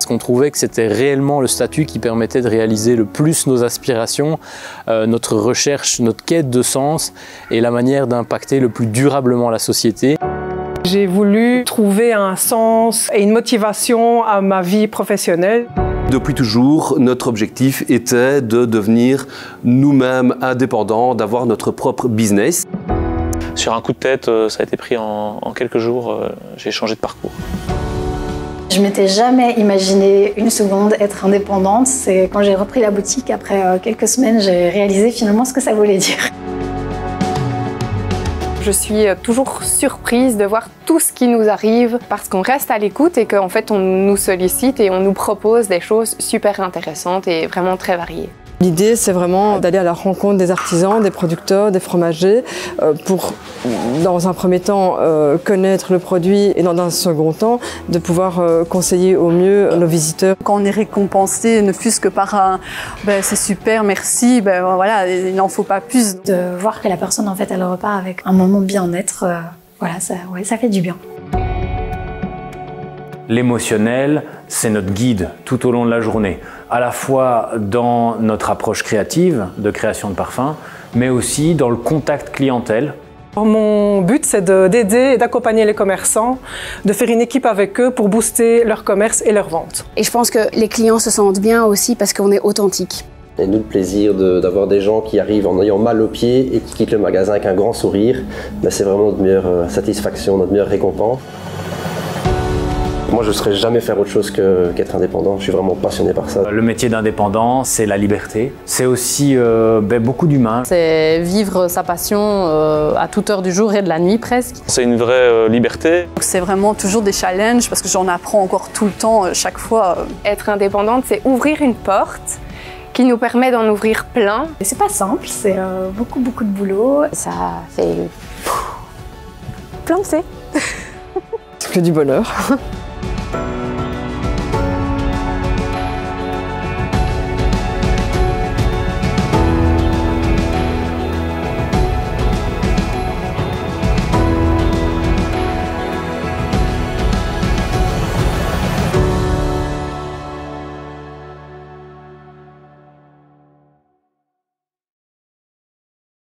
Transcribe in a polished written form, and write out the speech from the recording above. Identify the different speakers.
Speaker 1: qu'on trouvait que c'était réellement le statut qui permettait de réaliser le plus nos aspirations, notre recherche, notre quête de sens et la manière d'impacter le plus durablement la société.
Speaker 2: J'ai voulu trouver un sens et une motivation à ma vie professionnelle.
Speaker 3: Depuis toujours, notre objectif était de devenir nous-mêmes indépendants, d'avoir notre propre business.
Speaker 4: Sur un coup de tête, ça a été pris en quelques jours, j'ai changé de parcours.
Speaker 5: Je m'étais jamais imaginé une seconde être indépendante. C'est quand j'ai repris la boutique, après quelques semaines, j'ai réalisé finalement ce que ça voulait dire.
Speaker 6: Je suis toujours surprise de voir tout ce qui nous arrive parce qu'on reste à l'écoute et qu'en fait on nous sollicite et on nous propose des choses super intéressantes et vraiment très variées.
Speaker 7: L'idée, c'est vraiment d'aller à la rencontre des artisans, des producteurs, des fromagers pour, dans un premier temps, connaître le produit et dans un second temps, de pouvoir conseiller au mieux nos visiteurs.
Speaker 8: Quand on est récompensé, ne fût-ce que par un « c'est super, merci », voilà, il n'en faut pas plus.
Speaker 5: De voir que la personne, en fait, elle repart avec un moment bien-être, voilà, ça fait du bien.
Speaker 9: L'émotionnel, c'est notre guide tout au long de la journée, à la fois dans notre approche créative de création de parfums, mais aussi dans le contact clientèle.
Speaker 2: Mon but, c'est d'aider et d'accompagner les commerçants, de faire une équipe avec eux pour booster leur commerce et leur vente.
Speaker 10: Et je pense que les clients se sentent bien aussi parce qu'on est authentique.
Speaker 11: Et nous, le plaisir d'avoir des gens qui arrivent en ayant mal aux pieds et qui quittent le magasin avec un grand sourire, c'est vraiment notre meilleure satisfaction, notre meilleure récompense. Moi, je ne saurais jamais faire autre chose qu'être indépendant. Je suis vraiment passionné par ça.
Speaker 9: Le métier d'indépendant, c'est la liberté. C'est aussi beaucoup d'humain.
Speaker 12: C'est vivre sa passion à toute heure du jour et de la nuit presque.
Speaker 4: C'est une vraie liberté.
Speaker 8: C'est vraiment toujours des challenges parce que j'en apprends encore tout le temps, chaque fois.
Speaker 6: Être indépendante, c'est ouvrir une porte qui nous permet d'en ouvrir plein.
Speaker 5: C'est pas simple, c'est beaucoup de boulot.
Speaker 10: Ça fait
Speaker 6: planter.
Speaker 7: C'est que du bonheur.